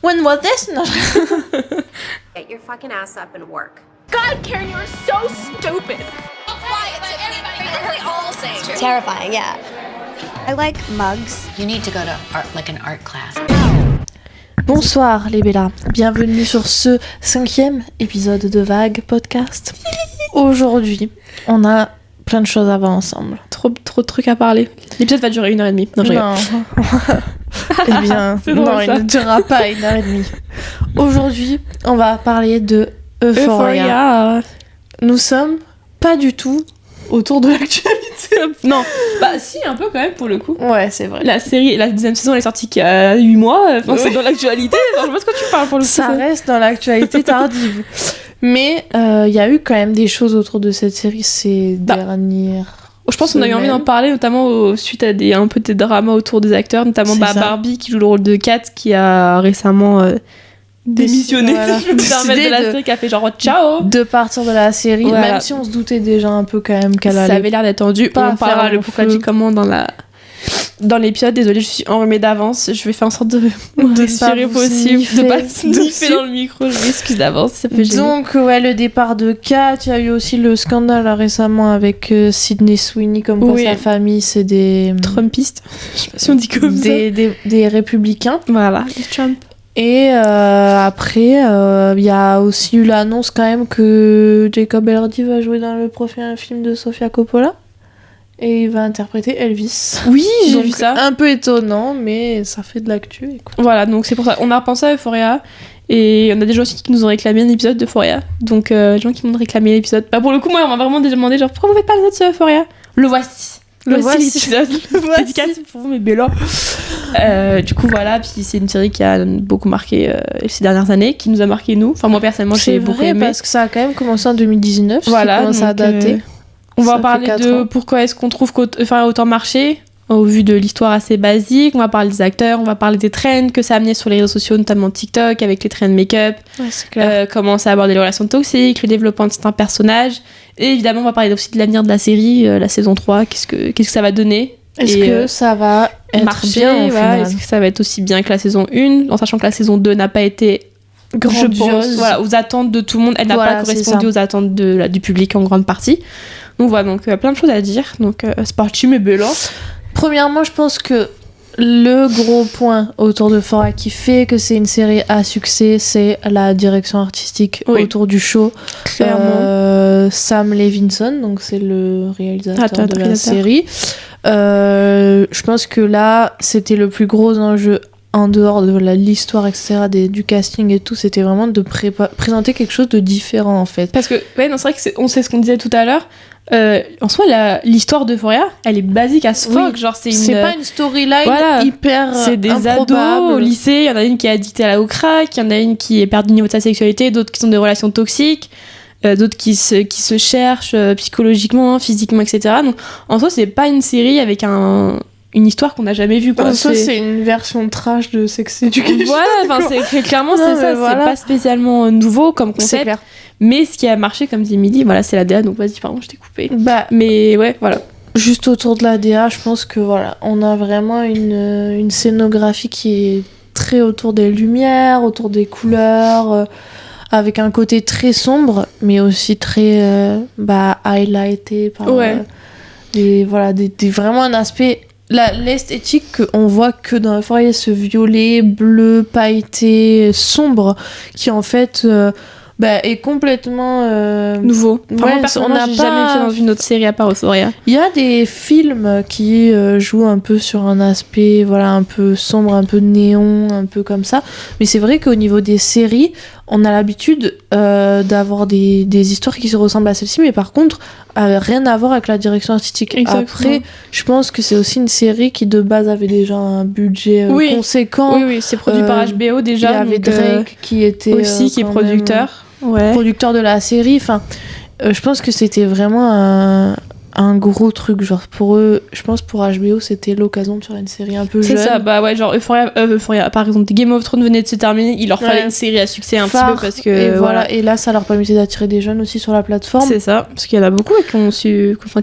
When was this? No. Get your fucking ass up and work. God, Karen, you are so stupid. Terrifying, yeah. I like mugs. You need to go to an art class. Bonsoir les Bellas, bienvenue sur ce 5e épisode de Vague Podcast. Aujourd'hui, on a plein de choses à voir ensemble. Trop de trucs à parler. L'épisode va durer 1h30. Non, je rigole. Eh bien, non, il ne durera pas 1h30. Aujourd'hui, on va parler de Euphoria. Nous sommes pas du tout autour de l'actualité. Non, bah si, un peu quand même pour le coup. Ouais, c'est vrai. La série, la deuxième saison, elle est sortie qu'il y a 8 mois. Enfin, c'est dans l'actualité. Enfin, je sais pas ce que tu parles pour le coup. Ça reste dans l'actualité tardive. Mais il y a eu quand même des choses autour de cette série ces dernières. Je pense qu'on a eu envie d'en parler, notamment suite à un peu des dramas autour des acteurs, notamment Barbie qui joue le rôle de Kat, qui a récemment démissionné, voilà. si je peux me permettre, de la série, qui a fait genre ciao de partir de la série, voilà. même si on se doutait déjà un peu quand même qu'elle allait. Ça avait l'air d'être tendu. Pas on parlera le pourquoi du comment dans l'épisode. Désolée, je suis enrhumée d'avance. Je vais faire en sorte de respirer possible, de pas sniffer dans le micro. Je m'excuse d'avance, ça peut gêner. Donc ouais, le départ de Kat, il y a eu aussi le scandale là, récemment avec Sydney Sweeney, comme quoi sa famille c'est des Trumpistes. Je sais pas si on dit comme ça. Des républicains. Voilà, les Trump. Et après, il y a aussi eu l'annonce quand même que Jacob Elordi va jouer dans le prochain film de Sofia Coppola. Et il va interpréter Elvis. Oui, j'ai vu ça. Un peu étonnant, mais ça fait de l'actu. Écoute. Voilà, donc c'est pour ça. On a repensé à Euphoria. Et on a des gens aussi qui nous ont réclamé un épisode d'Euphoria. Donc, les gens qui m'ont réclamé l'épisode. Bah, pour le coup, moi, on m'a vraiment demandé genre, pourquoi vous faites pas l'épisode sur Euphoria ? Le voici. Le voici l'épisode. Dédicace pour vous, mes bellas. Du coup, voilà. Puis c'est une série qui a beaucoup marqué ces dernières années, qui nous a marqué nous. Enfin, moi, personnellement, j'ai beaucoup aimé. Parce que ça a quand même commencé en 2019. Voilà. Donc, ça a daté. On va parler de pourquoi est-ce qu'on trouve qu'Euphoria a autant marché, au vu de l'histoire assez basique. On va parler des acteurs, on va parler des trends que ça a amené sur les réseaux sociaux, notamment TikTok, avec les trends make-up. Ouais, c'est clair. Comment ça a abordé les relations toxiques, le développement de certains personnages. Et évidemment, on va parler aussi de l'avenir de la série, la saison 3, qu'est-ce que ça va donner. Est-ce que ça va marcher, bien au final. Est-ce que ça va être aussi bien que la saison 1, en sachant que la saison 2 n'a pas été grandiose, je pense, voilà, aux attentes de tout le monde. Elle n'a pas correspondu aux attentes du public en grande partie. Donc voilà, donc plein de choses à dire. Donc c'est parti, mes bellas. Premièrement, je pense que le gros point autour de Euphoria qui fait que c'est une série à succès, c'est la direction artistique autour du show. Clairement. Sam Levinson, donc c'est le réalisateur de la série. Je pense que là, c'était le plus gros enjeu en dehors de l'histoire, etc., du casting et tout, c'était vraiment de présenter quelque chose de différent, en fait. Parce que, ouais, non, c'est vrai que on sait ce qu'on disait tout à l'heure. En soi, l'histoire d'Euphoria, elle est basique à ce fuck. Genre, c'est pas une storyline hyper c'est des improbable. Ados au lycée, il y en a une qui est addictée au crack, il y en a une qui est perdue au niveau de sa sexualité, d'autres qui sont des relations toxiques, d'autres qui se cherchent psychologiquement, physiquement, etc. Donc, en soi, c'est pas une série avec une histoire qu'on n'a jamais vue, quoi. En soi, c'est une version trash de Sex Education. Voilà, clairement, c'est ça. Voilà. C'est pas spécialement nouveau comme concept. C'est clair. Mais ce qui a marché, comme dit Emily, voilà, c'est la DA, donc vas-y, pardon, je t'ai coupé. Mais ouais, voilà. Juste autour de la DA, je pense que voilà, on a vraiment une scénographie qui est très autour des lumières, autour des couleurs, avec un côté très sombre, mais aussi très highlighté par vraiment un aspect. L'esthétique qu'on voit que dans Euphoria, ce violet, bleu, pailleté, sombre, qui en fait est complètement nouveau. Moi, personnellement, j'ai jamais fait dans une autre série à part Euphoria. Il y a des films qui jouent un peu sur un aspect un peu sombre, un peu néon, un peu comme ça. Mais c'est vrai qu'au niveau des séries, on a l'habitude d'avoir des histoires qui se ressemblent à celle-ci, mais par contre, rien à voir avec la direction artistique. Exactement. Après, je pense que c'est aussi une série qui de base avait déjà un budget conséquent. Oui, c'est produit par HBO déjà. Il y avait Drake qui était aussi qui est producteur. Producteur de la série. Enfin, je pense que c'était vraiment un gros truc, genre pour eux, je pense pour HBO c'était l'occasion de faire une série un peu jeune. C'est ça, bah ouais, genre Euphoria, par exemple, Game of Thrones venait de se terminer, il leur fallait une série à succès un petit peu parce que et voilà, et là ça leur permettait d'attirer des jeunes aussi sur la plateforme. C'est ça, parce qu'il y en a beaucoup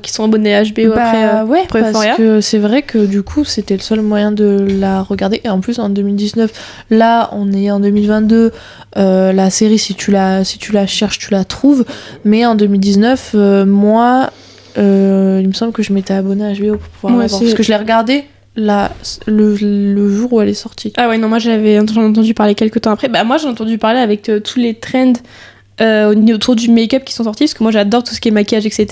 qui sont abonnés à HBO après parce Euphoria. que c'est vrai que du coup c'était le seul moyen de la regarder, et en plus en 2019, là on est en 2022, la série si tu la cherches tu la trouves, mais en 2019 moi il me semble que je m'étais abonnée à HBO pour pouvoir la voir, parce que je l'ai regardée le jour où elle est sortie. Ah ouais, non, moi j'en ai entendu parler quelques temps après. Bah moi j'ai entendu parler avec tous les trends autour du make-up qui sont sortis, parce que moi j'adore tout ce qui est maquillage, etc.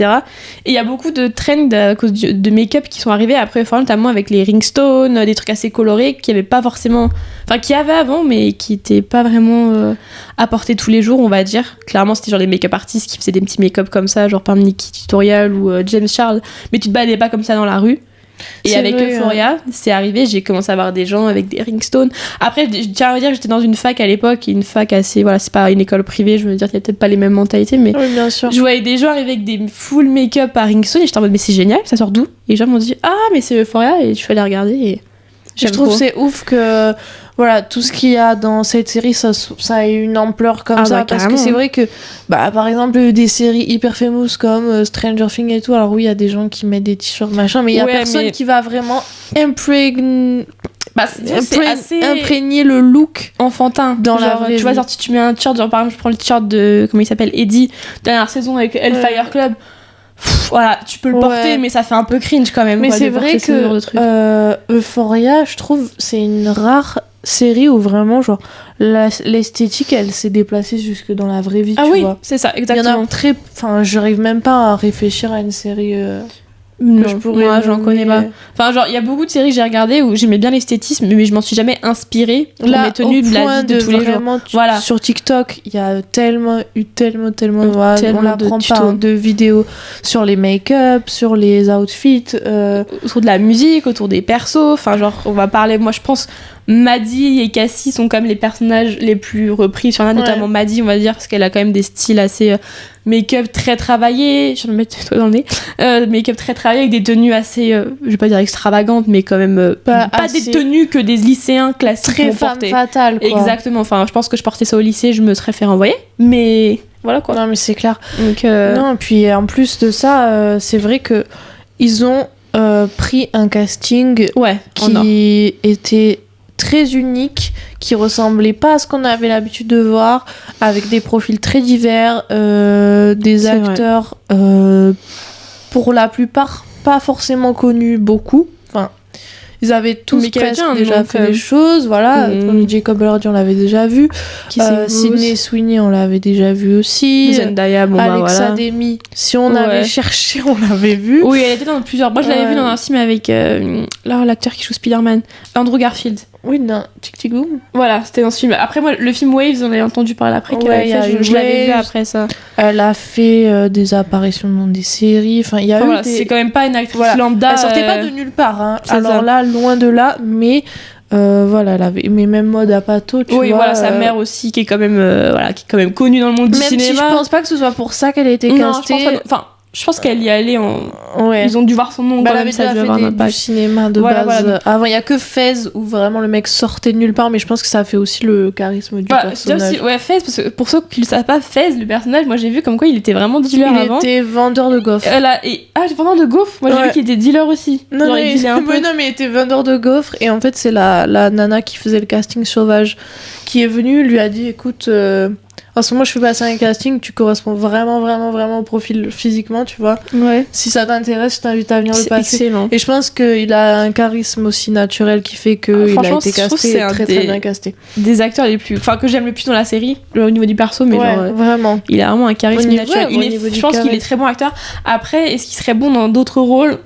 Et il y a beaucoup de trends à cause de make-up qui sont arrivés après, notamment avec les ringstones, des trucs assez colorés qui avaient pas forcément, enfin qui avaient avant mais qui étaient pas vraiment apportés tous les jours, on va dire. Clairement c'était genre des make-up artistes qui faisaient des petits make-up comme ça, genre par Nikki Tutorial ou James Charles, mais tu te baladais pas comme ça dans la rue. Et c'est avec vrai, Euphoria, c'est arrivé, j'ai commencé à voir des gens avec des ringstones. Après, je tiens à dire que j'étais dans une fac à l'époque, une fac assez, voilà, c'est pas une école privée, je veux dire qu'il y a peut-être pas les mêmes mentalités, mais oui, bien sûr. Je voyais des gens arriver avec des full make-up à ringstone et j'étais en mode, mais c'est génial, ça sort d'où? Et les gens m'ont dit, ah, mais c'est Euphoria, et je suis allée regarder et je trouve que c'est ouf que voilà, tout ce qu'il y a dans cette série ça a eu une ampleur comme ça, parce que c'est vrai que par exemple des séries hyper famous comme Stranger Things et tout, alors oui il y a des gens qui mettent des t-shirts machin, mais il y a personne qui va vraiment imprégner le look enfantin dans la vraie tu vois, genre tu mets un t-shirt, genre par exemple je prends le t-shirt de comment il s'appelle, Eddie, dernière saison avec Hellfire Club. Voilà, tu peux le porter, mais ça fait un peu cringe quand même. Mais c'est vrai que Euphoria, je trouve, c'est une rare série où vraiment, genre, l'esthétique, elle s'est déplacée jusque dans la vraie vie, tu vois. C'est ça, exactement. Il y en a très... Enfin, j'arrive même pas à réfléchir à une série... Non, moi j'en connais pas. Enfin, genre, il y a beaucoup de séries que j'ai regardées où j'aimais bien l'esthétisme, mais je m'en suis jamais inspirée pour mes tenues de la vie de tous les jours. Voilà. Sur TikTok, il y a tellement on l'apprend pas, de vidéos sur les make-up, sur les outfits, autour de la musique, autour des persos. Enfin, genre, on va parler, moi je pense, Maddie et Cassie sont comme les personnages les plus repris sur Internet, notamment Maddie, on va dire, parce qu'elle a quand même des styles assez make-up très travaillés, je vais me mettre toi dans le nez, make-up très travaillé avec des tenues assez, je vais pas dire extravagantes, mais quand même pas des tenues que des lycéens classiques très vont porter. Femme fatale, quoi. Exactement, enfin je pense que je portais ça au lycée, je me serais fait renvoyer, mais voilà quoi. Non mais c'est clair. Donc, non, puis en plus de ça, c'est vrai que ils ont pris un casting qui était très unique, qui ressemblait pas à ce qu'on avait l'habitude de voir, avec des profils très divers, des acteurs pour la plupart pas forcément connus beaucoup, enfin ils avaient tous presque déjà fait des choses, voilà. Jacob Elordi on l'avait déjà vu, Sydney Sweeney on l'avait déjà vu aussi, Zendaya, Alexa Demi, si on avait cherché on l'avait vu. Oui, elle était dans plusieurs, moi je l'avais vu dans un film avec l'acteur qui joue Spider-Man, Andrew Garfield. Oui, non, Tic Tic Boom. Voilà, c'était dans ce film. Après, moi, le film Waves, on avait entendu parler après qu'elle avait fait. Je l'avais vu après ça. Elle a fait des apparitions dans des séries. Enfin, il y a eu c'est quand même pas une actrice lambda. Elle sortait pas de nulle part. Hein. Alors là, loin de là, mais voilà, elle avait mais même mode à Pato, tu vois. Oui, voilà, sa mère aussi, qui est quand même connue dans le monde du cinéma. Même si je pense pas que ce soit pour ça qu'elle a été castée. Je pense qu'elle y allait ils ont dû voir son nom quand même, ça a dû avoir un impact. Du cinéma de base. Avant, il y a que Fez où vraiment le mec sortait de nulle part, mais je pense que ça a fait aussi le charisme du personnage. Aussi, Fez, parce que pour ceux qui ne le savent pas, Fez, le personnage, moi j'ai vu comme quoi il était vraiment dealer avant. Il était vendeur de gaufres. Vendeur de gaufres. Moi j'ai vu qu'il était dealer aussi. Non, mais il était vendeur de gaufres, et en fait c'est la nana qui faisait le casting Sauvage qui est venue, lui a dit écoute, en ce moment je fais passer un casting, tu corresponds vraiment au profil physiquement, tu vois. Ouais. Si ça t'intéresse, je t'invite à venir le passer. Excellent. Et je pense qu'il a un charisme aussi naturel qui fait qu'il a été casté, très bien casté. Des acteurs les plus, que j'aime le plus dans la série, au niveau du perso, mais vraiment. Il a vraiment un charisme naturel. Je pense qu'il est très bon acteur. Après, est-ce qu'il serait bon dans d'autres rôles?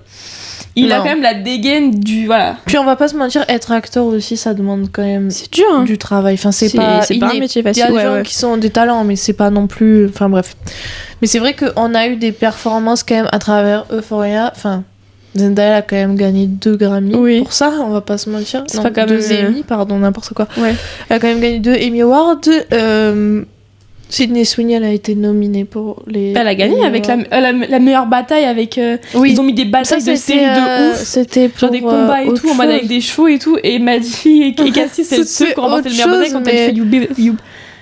Il a quand même la dégaine du Puis on va pas se mentir, être acteur aussi ça demande quand même du travail. Enfin c'est pas un métier facile. Il y a des gens qui sont des talents mais c'est pas non plus, enfin bref. Mais c'est vrai qu'on a eu des performances quand même à travers Euphoria. Enfin Zendaya a quand même gagné 2 Grammy pour ça, on va pas se mentir. C'est pas quand même 2 Emmy, pardon, n'importe quoi. Elle a quand même gagné 2 Emmy Awards. Sydney Sweeney, elle a été nominée pour les... Elle a gagné avec la meilleure bataille avec... Oui. Ils ont mis des batailles de série de ouf. C'était pour genre des combats et tout, en mode avec des chevaux et tout. Et Maddie et Cassie, c'est ceux qui ont remporté le meilleur bataille quand elle fait you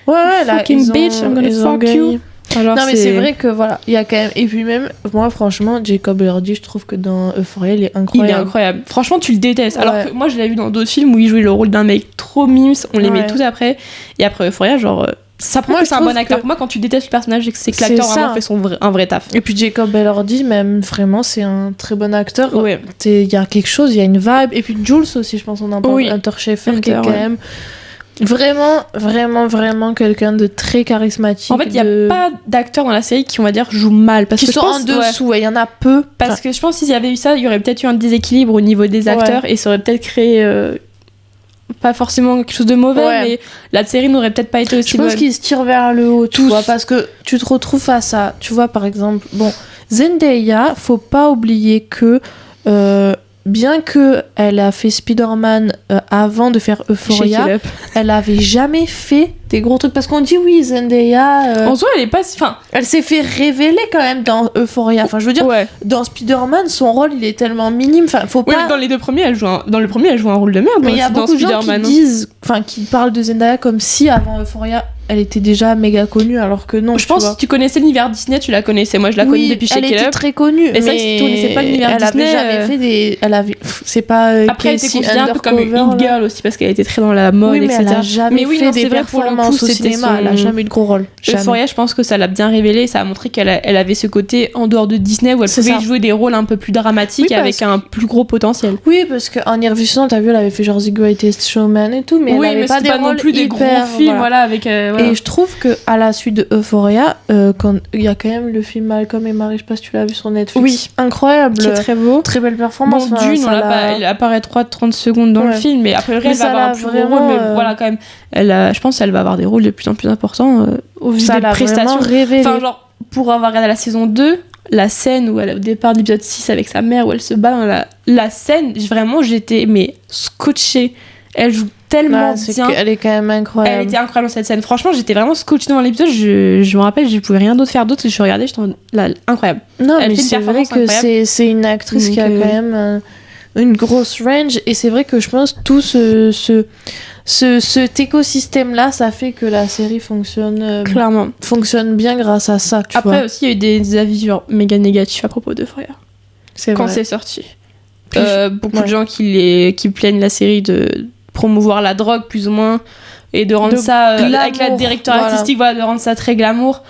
ouais, là, fucking bitch, I'm gonna fuck you. Alors, non, mais c'est vrai que voilà, il y a quand même... Et puis même, moi, franchement, Jacob Elordi, je trouve que dans Euphoria, il est incroyable. Il est incroyable. Franchement, tu le détestes. Alors que moi, je l'ai vu dans d'autres films où il jouait le rôle d'un mec trop mimes, on les met tous après. Et après Euphoria, genre... Ça prend que c'est un bon acteur. Pour moi, quand tu détestes le personnage, c'est que l'acteur vraiment fait un vrai taf. Et puis Jacob Elordi, même vraiment, c'est un très bon acteur. Ouais. Il y a quelque chose, il y a une vibe. Et puis Jules aussi, je pense, on en parle. Hunter Schafer, qui est quand même vraiment quelqu'un de très charismatique. En fait, il n'y a pas d'acteurs dans la série qui, on va dire, jouent mal. Parce qui que sont en dessous, il y en a peu. Parce que je pense que s'il y avait eu ça, il y aurait peut-être eu un déséquilibre au niveau des acteurs et ça aurait peut-être créé... pas forcément quelque chose de mauvais, mais la série n'aurait peut-être pas été aussi bonne. Je pense qu'ils se tirent vers le haut, tu vois, parce que tu te retrouves face à, tu vois, par exemple, Zendaya, faut pas oublier que bien que elle a fait Spider-Man avant de faire Euphoria, elle avait jamais fait des gros trucs, parce qu'on dit oui, Zendaya en soi elle est pas enfin elle s'est fait révéler quand même dans Euphoria, enfin je veux dire dans Spider-Man son rôle il est tellement minime, enfin faut pas dans les deux premiers elle joue un rôle de merde, mais il y a beaucoup de gens qui disent, enfin qui parlent de Zendaya comme si avant Euphoria elle était déjà méga connue, alors que non. Je pense que si tu connaissais l'univers Disney, tu la connaissais. Moi, je la connais depuis Shake It Up. Elle était très connue. Mais c'est vrai que si tu connaissais pas l'univers Disney, elle avait jamais fait des. Elle avait. C'est pas. Après, elle était considérée un peu comme une hit girl aussi parce qu'elle était très dans la mode, etc. Elle a jamais fait des performances au cinéma. Elle a jamais eu de gros rôle. Euphoria, je pense que ça l'a bien révélé. Ça a montré qu'elle avait ce côté en dehors de Disney où elle pouvait jouer des rôles un peu plus dramatiques avec un plus gros potentiel. Oui, parce qu'en y réfléchissant, t'as vu, elle avait fait genre The Greatest Showman et tout, mais elle avait pas des rôles non plus des gros films, voilà, avec. Et je trouve que à la suite de Euphoria, quand il y a quand même le film Malcolm et Marie, je sais pas si tu l'as vu sur Netflix. Oui, incroyable, qui est très beau, très belle performance. Bon, Dune, elle apparaît 30 secondes dans le film, mais après elle va avoir un plus gros rôle, mais voilà quand même, je pense qu'elle va avoir des rôles de plus en plus importants au vu des prestations. Enfin genre pour avoir regardé la saison 2, la scène où elle au départ de l'épisode 6 avec sa mère où elle se bat dans la scène, vraiment j'étais scotchée. Elle joue tellement bien. Elle est quand même incroyable. Elle était incroyable dans cette scène. Franchement, j'étais vraiment scotchée devant l'épisode. Je me rappelle, je pouvais rien d'autre faire d'autre. Je regardais, j'étais incroyable. Non, mais c'est vrai que c'est une actrice qui a quand même une grosse range. Et c'est vrai que je pense tout cet écosystème-là, ça fait que la série fonctionne clairement. Fonctionne bien grâce à ça. Après aussi, il y a eu des avis méga négatifs à propos d'Euphoria. Quand c'est sorti. Beaucoup de gens qui plaignent la série de promouvoir la drogue plus ou moins et de rendre ça avec la directeur artistique, de rendre ça très glamour.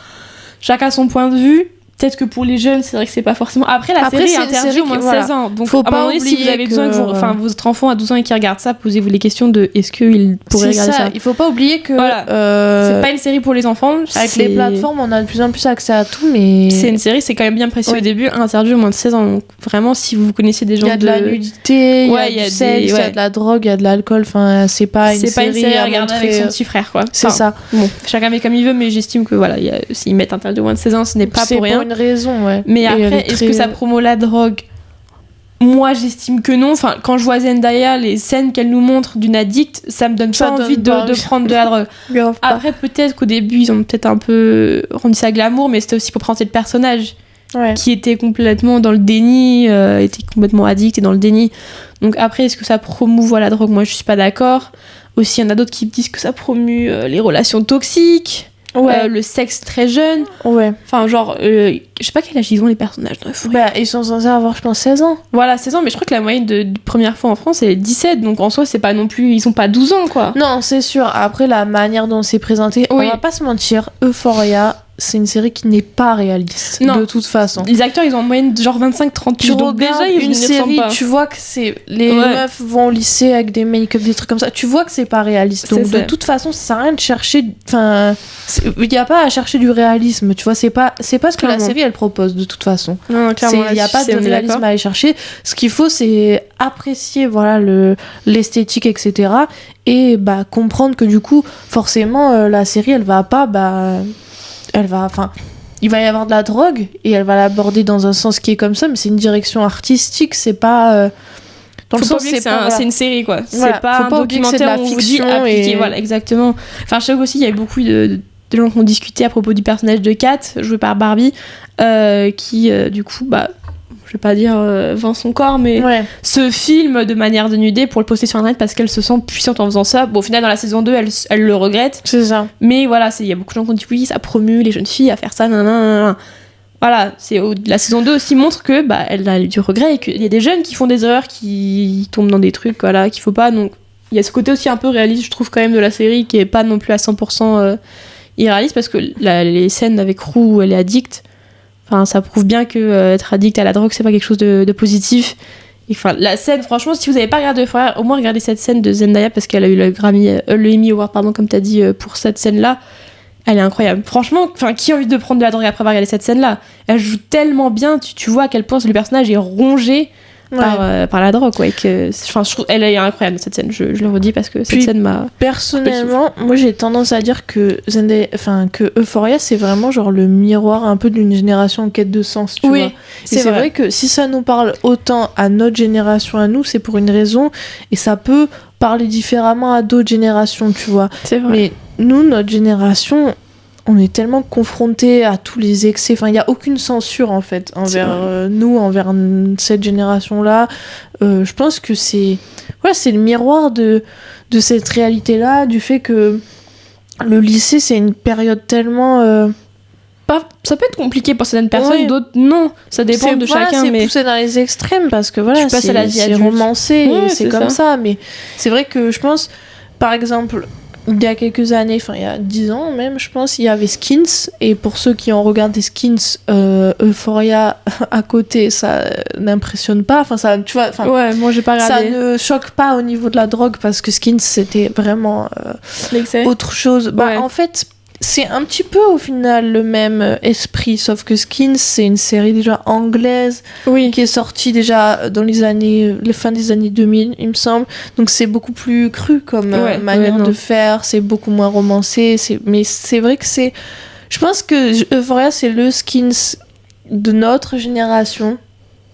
Chacun son point de vue. Peut-être que pour les jeunes, c'est vrai que c'est pas forcément. Après, la série est interdite au moins de 16 ans. Donc, faut à un moment donné, si vous avez besoin que votre enfant a 12 ans et qui regarde ça, posez-vous les questions de est-ce qu'il pourrait regarder ça. Il faut pas oublier que. C'est pas une série pour les enfants. Avec les plateformes, on a de plus en plus accès à tout, mais. C'est une série, c'est quand même bien précieux au début, interdit au moins de 16 ans. Donc, vraiment, si vous connaissez des gens. Il y a de la nudité, il y a du sexe, il y a de la drogue, il y a de l'alcool. Enfin, c'est pas une série à regarder avec son petit frère, quoi. C'est ça. Bon, chacun fait comme il veut, mais j'estime que voilà, s'ils mettent interdit au moins de 16 ans, ce n'est pas pour rien. C'est pour une raison, ouais. Mais après, est-ce que ça promeut la drogue ? Moi, j'estime que non. Enfin, quand je vois Zendaya, les scènes qu'elle nous montre d'une addict, ça me donne pas envie de prendre de la drogue. Après, peut-être qu'au début, ils ont peut-être un peu rendu ça glamour, mais c'était aussi pour présenter le personnage qui était complètement dans le déni, était complètement addict et dans le déni. Donc après, est-ce que ça promouvoit la drogue ? Moi, je suis pas d'accord. Aussi, il y en a d'autres qui disent que ça promue les relations toxiques. Le sexe très jeune. Enfin, genre, je sais pas quel âge ils ont les personnages dans Euphoria. Ils sont censés avoir, je pense, 16 ans. Voilà, 16 ans, mais je crois que la moyenne de première fois en France, elle est 17. Donc en soi, c'est pas non plus. Ils ont pas 12 ans, quoi. Non, c'est sûr. Après, la manière dont c'est présenté, on va pas se mentir, Euphoria, c'est une série qui n'est pas réaliste. Non. De toute façon. Les acteurs, ils ont en moyenne genre 25-30 tu donc déjà, une série, tu vois que c'est. Les meufs vont au lycée avec des make-up, des trucs comme ça. Tu vois que c'est pas réaliste. Donc de toute façon, ça sert à rien de chercher. Enfin, il n'y a pas à chercher du réalisme. Tu vois, c'est pas ce que la série elle propose de toute façon. Non, clairement. Il n'y a pas de réalisme à aller chercher. Ce qu'il faut, c'est apprécier l'esthétique, etc. Et comprendre que du coup, forcément, la série, elle va pas. Il va y avoir de la drogue et elle va l'aborder dans un sens qui est comme ça, mais c'est une direction artistique, c'est pas. Dans le sens, c'est une série, quoi. Voilà. C'est pas un documentaire où on vous dit appliquer. Voilà, exactement. Enfin, je sais aussi, il y a beaucoup des gens qui ont discuté à propos du personnage de Kat, joué par Barbie, qui, du coup, je vais pas dire vend son corps, mais se filme de manière dénudée pour le poster sur internet parce qu'elle se sent puissante en faisant ça. Bon, au final, dans la saison 2, elle le regrette. C'est ça. Mais voilà, il y a beaucoup de gens qui ont dit oui, ça promue les jeunes filles à faire ça, nanana. Voilà, la saison 2 aussi montre que elle a du regret et qu'il y a des jeunes qui font des erreurs, qui tombent dans des trucs voilà, qu'il faut pas. Donc il y a ce côté aussi un peu réaliste, je trouve, quand même, de la série, qui est pas non plus à 100% irréaliste, parce que les scènes avec Rue où elle est addicte, ça prouve bien que être addict à la drogue, c'est pas quelque chose de positif. Et la scène, franchement, si vous avez pas regardé Euphoria, au moins regardez cette scène de Zendaya, parce qu'elle a eu le Emmy Award, comme t'as dit, pour cette scène-là. Elle est incroyable. Franchement, qui a envie de prendre de la drogue après avoir regardé cette scène-là? Elle joue tellement bien, tu vois à quel point le personnage est rongé par la drogue, quoi. Je trouve, elle est incroyable, cette scène. Je le redis parce que cette scène m'a... Personnellement, moi j'ai tendance à dire que que Euphoria, c'est vraiment genre le miroir un peu d'une génération en quête de sens, tu vois. C'est vrai que si ça nous parle autant à notre génération, à nous, c'est pour une raison, et ça peut parler différemment à d'autres générations, tu vois. C'est vrai. Mais nous, notre génération, on est tellement confrontés à tous les excès. Il n'y a aucune censure, en fait, envers nous, envers cette génération-là. Je pense que c'est le miroir de cette réalité-là, du fait que le lycée, c'est une période tellement... ça peut être compliqué pour certaines personnes, d'autres non, ça dépend de chacun. C'est mais poussé dans les extrêmes, parce que tu passes à la vie adulte. Romancé, c'est comme ça. Mais c'est vrai que je pense, par exemple... Il y a quelques années, il y a 10 ans même, je pense, il y avait Skins. Et pour ceux qui ont regardé Skins, Euphoria à côté, ça n'impressionne pas. Ça, tu vois, moi j'ai pas regardé. Ça ne choque pas au niveau de la drogue, parce que Skins, c'était vraiment autre chose. En fait, c'est un petit peu au final le même esprit, sauf que Skins, c'est une série déjà anglaise qui est sortie déjà dans les fins des années 2000, il me semble. Donc c'est beaucoup plus cru comme manière de faire, c'est beaucoup moins romancé. Mais c'est vrai que c'est... Je pense que Euphoria, c'est le Skins de notre génération,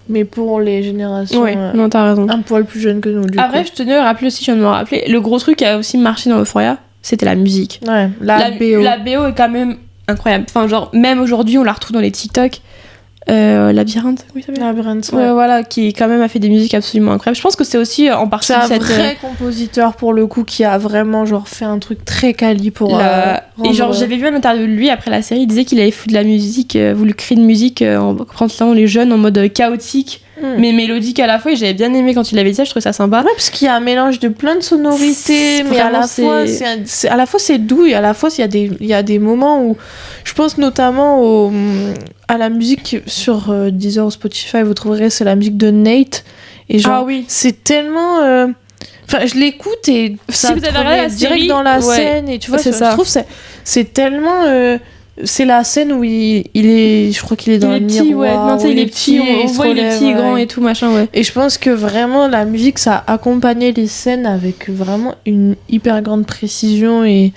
mais pour les générations t'as raison. Un poil plus jeunes que nous, du Après, coup. je tenais à rappeler aussi, je viens de me rappeler, le gros truc qui a aussi marché dans Euphoria, c'était la musique. La BO. La BO est quand même incroyable. Même aujourd'hui, on la retrouve dans les TikTok. Labyrinthe, oui, ça Labyrinthe, voilà, qui quand même a fait des musiques absolument incroyables. Je pense que c'est aussi en partie c'est un vrai compositeur pour le coup, qui a vraiment fait un truc très quali pour et j'avais vu une interview de lui après la série, il disait qu'il avait fait de la musique, voulu créer une musique en prenant les jeunes en mode chaotique mais mélodique à la fois, et j'avais bien aimé quand il avait dit ça, je trouvais ça sympa. Parce qu'il y a un mélange de plein de sonorités, mais à la fois c'est doux, et à la fois il y a des moments où je pense notamment à la musique sur Deezer ou Spotify, vous trouverez, c'est la musique de Nate, et c'est tellement je l'écoute et ça si vous avez regardé la direct série, dans la scène, et tu vois, je trouve c'est tellement c'est la scène où il est, je crois qu'il est dans le miroir. Il est petit, on voit il est petit, grand et tout machin, Et je pense que vraiment la musique, ça accompagnait les scènes avec vraiment une hyper grande précision, et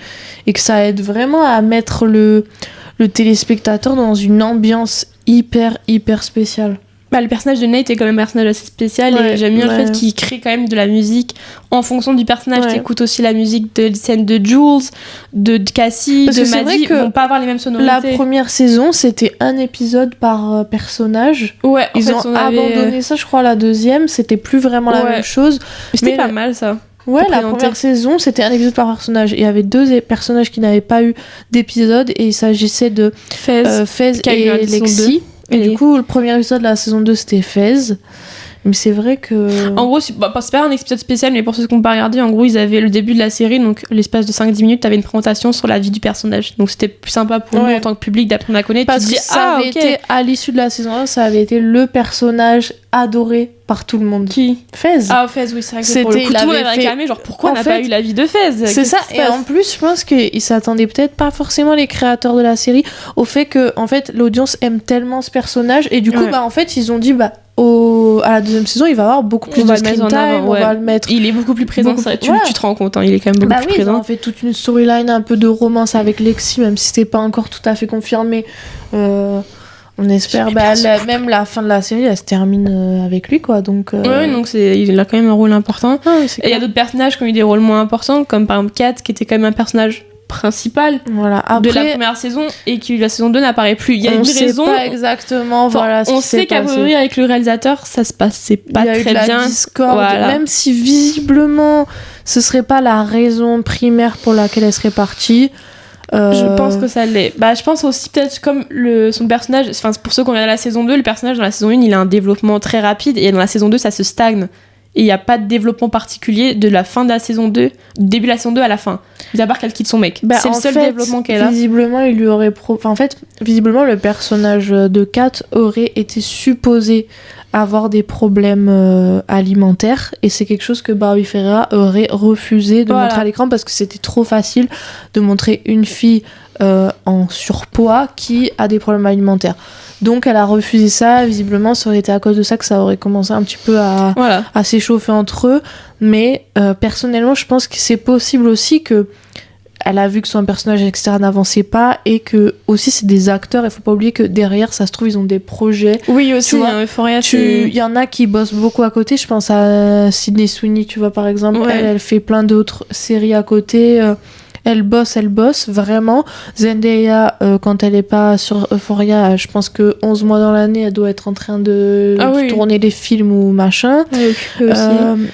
que ça aide vraiment à mettre le téléspectateur dans une ambiance hyper spéciale. Le personnage de Nate est quand même un personnage assez spécial, et j'aime bien le fait qu'il crée quand même de la musique en fonction du personnage. T'écoutes aussi la musique de scène de Jules, de Cassie, de Maddie, ils vont pas avoir les mêmes sonorités. La première saison, c'était un épisode par personnage. Ils ont abandonné ça, je crois, la deuxième, c'était plus vraiment la même chose. C'était pas mal ça. La première saison, c'était un épisode par personnage. Il y avait 2 personnages qui n'avaient pas eu d'épisode, et il s'agissait de Fez et Lexi. Et du coup, le premier épisode de la saison 2, c'était Fez. Mais c'est vrai que... En gros, c'est pas un épisode spécial, mais pour ceux qui n'ont pas regardé, en gros, ils avaient le début de la série, donc l'espace de 5-10 minutes, t'avais une présentation sur la vie du personnage. Donc c'était plus sympa pour nous, en tant que public, d'apprendre à connaître. Parce que ça avait été, à l'issue de la saison 1, ça avait été le personnage adoré par tout le monde. Qui? Fez. Fez, oui, c'est vrai que pour le coup, tout le monde avait réclamé, pourquoi on n'a pas eu la vie de Fez? C'est ça, et en plus, je pense qu'ils s'attendaient peut-être pas forcément, les créateurs de la série, au fait que, en fait, l'audience aime tellement ce personnage, et du coup, en fait, ils ont dit, à la deuxième saison, il va avoir beaucoup plus de screen time, on va le mettre. Il est beaucoup plus présent, tu te rends compte, il est quand même beaucoup plus présent. Ils ont fait toute une storyline un peu de romance avec Lexi, même si c'était pas encore tout à fait confirmé. On espère, même la fin de la série, elle se termine avec lui, quoi. Donc, donc il a quand même un rôle important. Et il y a d'autres personnages qui ont eu des rôles moins importants, comme par exemple Kat, qui était quand même un personnage principal Voilà. de la première saison et que la saison 2 n'apparaît plus. Il y a une raison. On sait pas exactement voilà, ce on qui s'est sait qu'à passé. priori, avec le réalisateur, ça se passait pas Il y a très eu de la bien. discorde, Voilà. même si visiblement ce serait pas la raison primaire pour laquelle elle serait partie. Je pense que ça l'est. Bah, je pense aussi peut-être comme son personnage, enfin pour ceux qui ont regardé la saison 2, le personnage dans la saison 1, il a un développement très rapide et dans la saison 2, ça se stagne. Et il n'y a pas de développement particulier de la fin de la saison 2, du début de la saison 2 à la fin. Mis à part qu'elle quitte son mec. C'est le seul développement qu'elle a. Visiblement, il lui aurait visiblement, le personnage de Kat aurait été supposé avoir des problèmes alimentaires et c'est quelque chose que Barbie Ferreira aurait refusé de montrer à l'écran parce que c'était trop facile de montrer une fille en surpoids qui a des problèmes alimentaires. Donc elle a refusé ça, visiblement ça aurait été à cause de ça que ça aurait commencé un petit peu à s'échauffer entre eux, mais personnellement je pense que c'est possible aussi que elle a vu que son personnage etc n'avançait pas et que aussi c'est des acteurs, il faut pas oublier que derrière ça se trouve ils ont des projets. Oui aussi, Euphoria, il y en a qui bossent beaucoup à côté, je pense à Sydney Sweeney, tu vois par exemple, elle fait plein d'autres séries à côté. Elle bosse vraiment. Zendaya, quand elle est pas sur Euphoria, je pense que 11 mois dans l'année, elle doit être en train de tourner des films ou machin.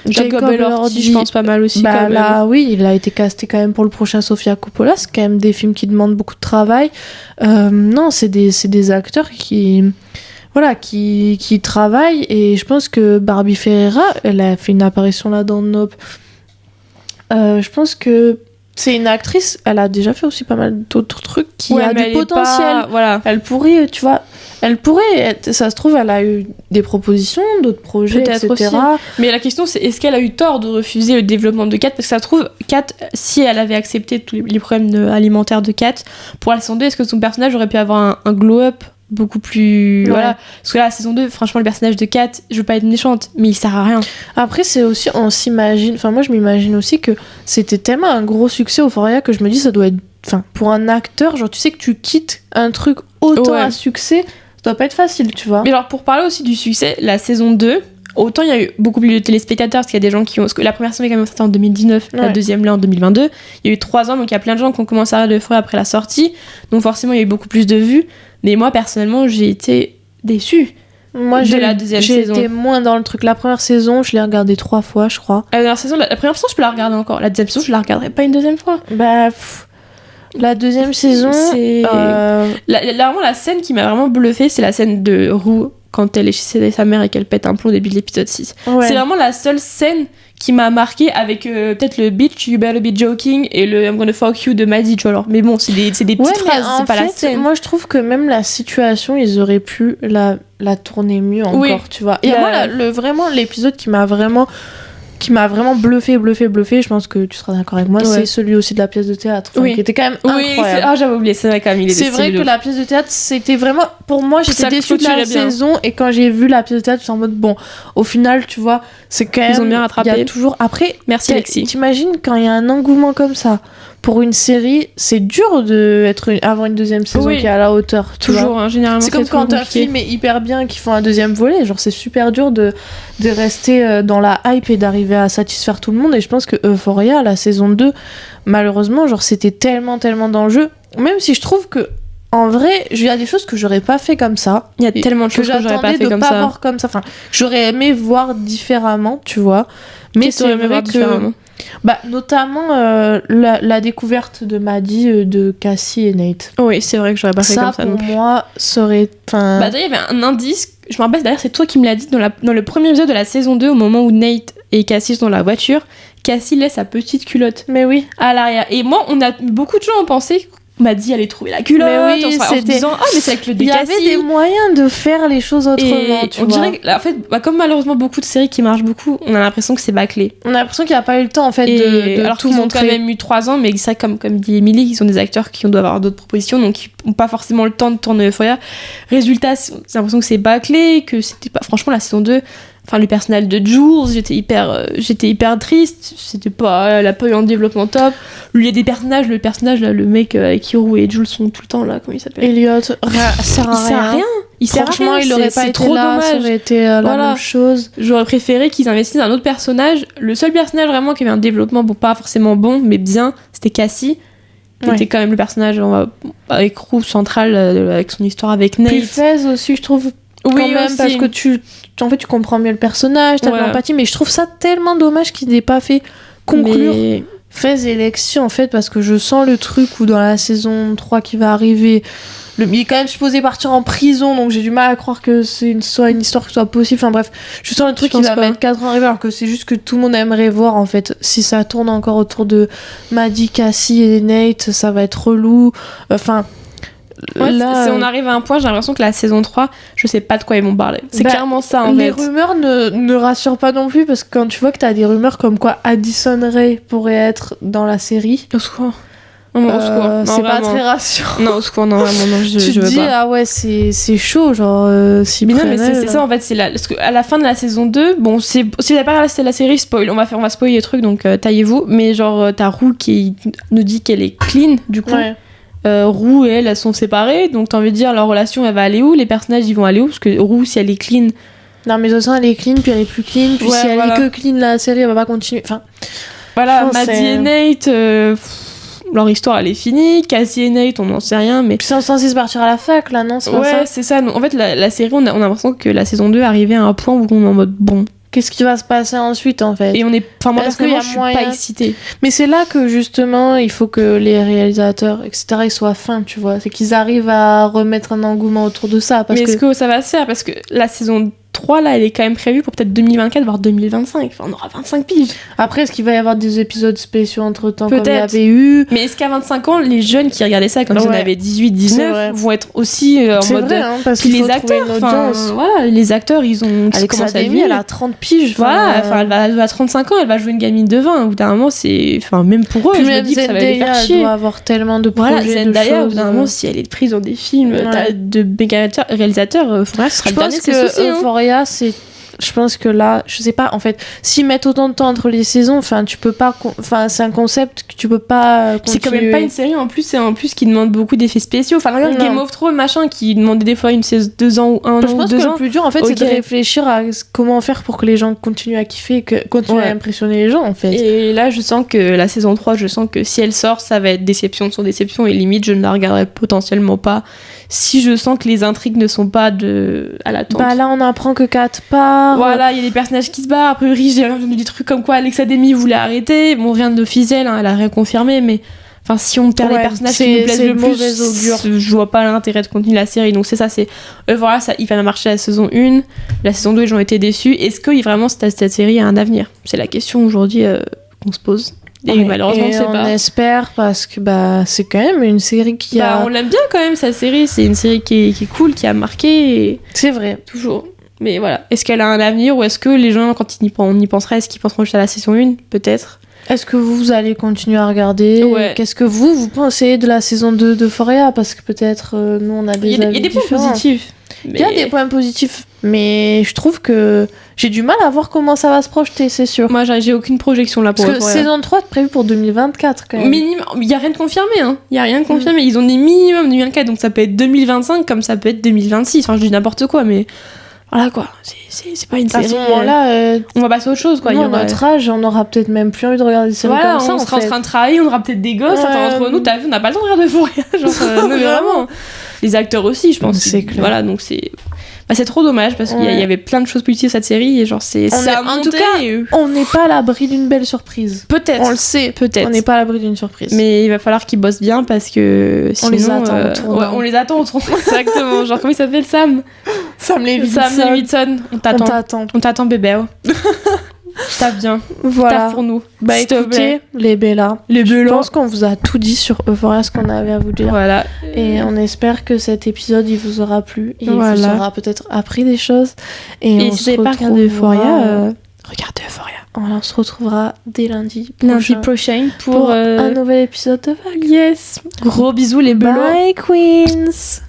Jacob Elordi, je pense pas mal aussi. Bah là, oui, il a été casté quand même pour le prochain Sofia Coppola. C'est quand même des films qui demandent beaucoup de travail. Non, c'est des acteurs qui travaillent et je pense que Barbie Ferreira, elle a fait une apparition là dans Nope. Je pense que c'est une actrice, elle a déjà fait aussi pas mal d'autres trucs qui a du potentiel. Elle pourrait, tu vois, ça se trouve, elle a eu des propositions, d'autres projets, peut-être etc. Aussi. Mais la question, c'est est-ce qu'elle a eu tort de refuser le développement de Kat? Parce que ça se trouve, Kat, si elle avait accepté tous les problèmes alimentaires de Kat, pour la saison 2, est-ce que son personnage aurait pu avoir un glow-up beaucoup plus voilà, parce que là la saison 2 franchement le personnage de Kat, je veux pas être méchante mais il sert à rien. Après c'est aussi, on s'imagine, enfin moi je m'imagine aussi que c'était tellement un gros succès Euphoria que je me dis ça doit être, enfin pour un acteur, genre tu sais que tu quittes un truc autant à succès, ça doit pas être facile, tu vois. Mais alors pour parler aussi du succès, la saison 2, autant il y a eu beaucoup plus de téléspectateurs parce qu'il y a des gens qui ont, parce que la première saison est quand même sortie en 2019, la deuxième là en 2022, il y a eu 3 ans, donc il y a plein de gens qui ont commencé à regarder Euphoria après la sortie, donc forcément il y a eu beaucoup plus de vues. Mais moi, personnellement, j'ai été déçue. Moi, la deuxième saison. J'ai été moins dans le truc. La première saison, je l'ai regardée 3 fois, je crois. La première saison, je peux la regarder encore. La deuxième saison, je la regarderai pas une deuxième fois. La deuxième saison, c'est... vraiment, la scène qui m'a vraiment bluffée, c'est la scène de Rue, quand elle est chez sa mère et qu'elle pète un plomb au début de l'épisode 6. Ouais. C'est vraiment la seule scène qui m'a marqué avec peut-être le bitch you better be joking et le I'm gonna fuck you de Maddie, tu vois. Alors. Mais bon, c'est des petites phrases, c'est pas la scène. Moi je trouve que même la situation, ils auraient pu la tourner mieux encore, tu vois. Et moi vraiment l'épisode qui m'a vraiment bluffé, je pense que tu seras d'accord avec moi, c'est celui aussi de la pièce de théâtre, qui était quand même incroyable. J'avais oublié, c'est vrai quand même, c'est vrai que la pièce de théâtre, c'était vraiment, pour moi, j'étais déçue de la saison, et quand j'ai vu la pièce de théâtre, j'étais en mode, bon, au final, tu vois, c'est quand même, ils ont bien rattrapé. Il y a toujours, après, merci Alexis. T'imagines quand il y a un engouement comme ça, pour une série, c'est dur avoir une deuxième saison qui est à la hauteur. Toujours, hein, généralement. C'est comme quand un film est hyper bien et qu'ils font un deuxième volet. Genre, c'est super dur de rester dans la hype et d'arriver à satisfaire tout le monde. Et je pense que Euphoria, la saison 2, malheureusement, genre, c'était tellement dans le jeu. Même si je trouve que, en vrai, il y a des choses que j'aurais pas fait comme ça. Il y a tellement de choses que j'aurais pas fait comme ça. Voir comme ça. Enfin, j'aurais aimé voir différemment, tu vois. Mais c'est vrai que... notamment la découverte de Maddie, de Cassie et Nate. Oui, c'est vrai que j'aurais pas fait comme ça. Ça, pour moi, serait... d'ailleurs, il y avait un indice, je me rappelle, d'ailleurs, c'est toi qui me l'as dit dans le premier épisode de la saison 2, au moment où Nate et Cassie sont dans la voiture, Cassie laisse sa petite culotte. Mais oui. À l'arrière. Et moi, beaucoup de gens ont pensé... m'a dit allait trouver la culotte en se disant mais c'est avec le décassis. Il y avait des moyens de faire les choses autrement, tu vois. Dirait que, en fait, comme malheureusement beaucoup de séries qui marchent beaucoup, on a l'impression que c'est bâclé. On a l'impression qu'il n'y a pas eu le temps en fait de alors tout montrer. Alors qu'ils ont quand même eu 3 ans, mais c'est comme dit Émilie, ils sont des acteurs qui doivent avoir d'autres propositions, donc ils n'ont pas forcément le temps de tourner Euphoria. Résultat, j'ai l'impression que c'est bâclé, que c'était pas... Franchement, la saison 2... Enfin, le personnage de Jules, j'étais hyper triste. Elle a pas eu un développement top. Il y a des personnages, le personnage là, le mec avec qui Rue et Jules sont tout le temps là, comment il s'appelle? Elliot. Il sert à rien. Franchement, il aurait pas été trop là, dommage. Ça aurait été la même chose. J'aurais préféré qu'ils investissent dans un autre personnage. Le seul personnage vraiment qui avait un développement, pas forcément bon, mais bien, c'était Cassie. qui était quand même le personnage avec Roux central, avec son histoire avec Nate. Puis Fez aussi, je trouve, quand même, aussi. parce que tu comprends mieux le personnage, t'as de l'empathie, mais je trouve ça tellement dommage qu'il n'ait pas fait conclure Fez et Lexi, en fait, parce que je sens le truc où dans la saison 3 qui va arriver, il est quand même supposé partir en prison, donc j'ai du mal à croire que soit une histoire qui soit possible. Enfin bref, je sens le truc qui va mettre 4 ans à arriver, alors que c'est juste que tout le monde aimerait voir, en fait. Si ça tourne encore autour de Maddie, Cassie et Nate, ça va être relou. Enfin... Ouais, là, on arrive à un point, j'ai l'impression que la saison 3, je sais pas de quoi ils vont parler. C'est clairement ça, en fait. Les rumeurs ne rassurent pas non plus, parce que quand tu vois que t'as des rumeurs comme quoi Addison Rae pourrait être dans la série... Au secours. Non, au secours. Non, c'est vraiment. pas très rassurant. Non, au secours, non, vraiment, non, je tu te veux dis, pas. ah ouais, c'est chaud, genre, si mais non, mais c'est ça, en fait, parce qu'à la fin de la saison 2, bon, si vous n'avez pas regardé la série, spoil, on va spoiler les trucs, donc taillez-vous, mais genre, t'as Roux qui nous dit qu'elle est clean, du coup. Ouais. Roux et elles sont séparées, donc t'as envie de dire leur relation elle va aller où, les personnages ils vont aller où, parce que Roux si elle est clean, non mais de toute façon elle est clean puis elle est plus clean, puis si elle est que clean la série elle va pas continuer, enfin voilà. Maddie et Nate, leur histoire elle est finie. Cassie et Nate on n'en sait rien, mais puis c'est censé partir à la fac là, non, c'est pas ça. Ouais, c'est ça. En fait la série on a l'impression que la saison 2 arrivait à un point où on est en mode bon, qu'est-ce qui va se passer ensuite, en fait? Et moi personnellement je suis pas excitée. Mais c'est là que justement il faut que les réalisateurs etc ils soient fins, tu vois, c'est qu'ils arrivent à remettre un engouement autour de ça, parce est-ce que ça va se faire, parce que la saison 3 là elle est quand même prévue pour peut-être 2024 voire 2025, enfin on aura 25 piges. Après est-ce qu'il va y avoir des épisodes spéciaux entre temps peut-être, comme il y avait eu, mais est-ce qu'à 25 ans les jeunes qui regardaient ça quand ils en avaient 18-19 vont être aussi en c'est mode vrai, hein, parce puis qu'il les faut acteurs, voilà, les acteurs ils ont Alexa Demi elle a 30 piges, voilà, elle va à 35 ans, elle va jouer une gamine de 20, au bout d'un moment c'est, enfin même pour eux puis je me dis que ça va les faire chier. Elle doit avoir tellement de projets, voilà, Zendaya, de au bout d'un moment si elle est prise dans des films de méga réalisateurs, Euphoria ce sera le dernier de ses soucis. Euphoria c'est, je pense que là, je sais pas, en fait, s'ils mettent autant de temps entre les saisons, enfin, tu peux pas, enfin, c'est un concept que tu peux pas continuer. C'est quand même pas une série en plus qui demande beaucoup d'effets spéciaux. Enfin, regarde Game of Thrones, machin, qui demandait des fois une saison 2 ans ou 1 an ou 2 ans. Je pense que le plus dur, en fait, c'est de réfléchir à comment faire pour que les gens continuent à kiffer, continuent à impressionner les gens, en fait. Et là, je sens que la saison 3, je sens que si elle sort, ça va être déception sur déception, et limite, je ne la regarderai potentiellement pas si je sens que les intrigues ne sont pas à l'attente. Bah là, on apprend que Kat part. Voilà, il y a des personnages qui se barrent. A priori, j'ai entendu des trucs comme quoi Alexa Demi voulait arrêter. Bon, rien d'officiel, hein, elle a rien confirmé, mais enfin, si on perd les personnages qui nous plaisent le plus, je vois pas l'intérêt de continuer la série. Donc c'est ça, voilà, ça, il va marcher la saison 1. La saison 2, ils ont été déçus. Est-ce que vraiment cette série a un avenir ? C'est la question aujourd'hui qu'on se pose. Et malheureusement, c'est pas. On espère, parce que c'est quand même une série qui on l'aime bien quand même, cette série. C'est une série qui est cool, qui a marqué. Et... c'est vrai. Toujours. Mais voilà. Est-ce qu'elle a un avenir, ou est-ce que les gens, quand on y pensera, est-ce qu'ils penseront juste à la saison 1 ? Peut-être. Est-ce que vous allez continuer à regarder ? Qu'est-ce que vous pensez de la saison 2 d'Euphoria ? Parce que peut-être nous on a des avis Il y a des points positifs. Il y a des points positifs, mais je trouve que j'ai du mal à voir comment ça va se projeter, c'est sûr. Moi, j'ai aucune projection là pour Parce que saison 3 est prévue pour 2024 quand même. Il y a rien de confirmé, hein. Il y a rien de confirmé. Ils ont des minimum 2024, donc ça peut être 2025 comme ça peut être 2026. Enfin, je dis n'importe quoi, mais voilà quoi. C'est pas une série. À ce moment-là, on va passer à autre chose quoi. Nous, à notre âge, on aura peut-être même plus envie de regarder des séries comme ça. On sera en train de travailler, on aura peut-être des gosses. Enfin, entre nous, t'as vu, on n'a pas le temps de regarder Euphoria. Genre, non, mais vraiment. Les acteurs aussi, je pense. C'est clair. Voilà, donc c'est. C'est trop dommage parce qu'il y avait plein de choses positives à cette série et genre en tout cas, on n'est pas à l'abri d'une belle surprise. Peut-être. On le sait, peut-être. On n'est pas à l'abri d'une surprise. Mais il va falloir qu'ils bossent bien parce que sinon, on les attend au tournant. Exactement. Genre comment il s'appelle Sam Levinson. On t'attend bébé. Tape bien. Voilà. Tape pour nous. Écoutez, les Bellas. Je pense qu'on vous a tout dit sur Euphoria, ce qu'on avait à vous dire. Voilà. Et on espère que cet épisode, il vous aura plu. Et il vous aura peut-être appris des choses. Et on se retrouvera... regardez Euphoria, regardez Euphoria. On se retrouvera dès lundi prochain pour un nouvel épisode de Vague. Yes. Gros bisous les Bellas. Bye Queens.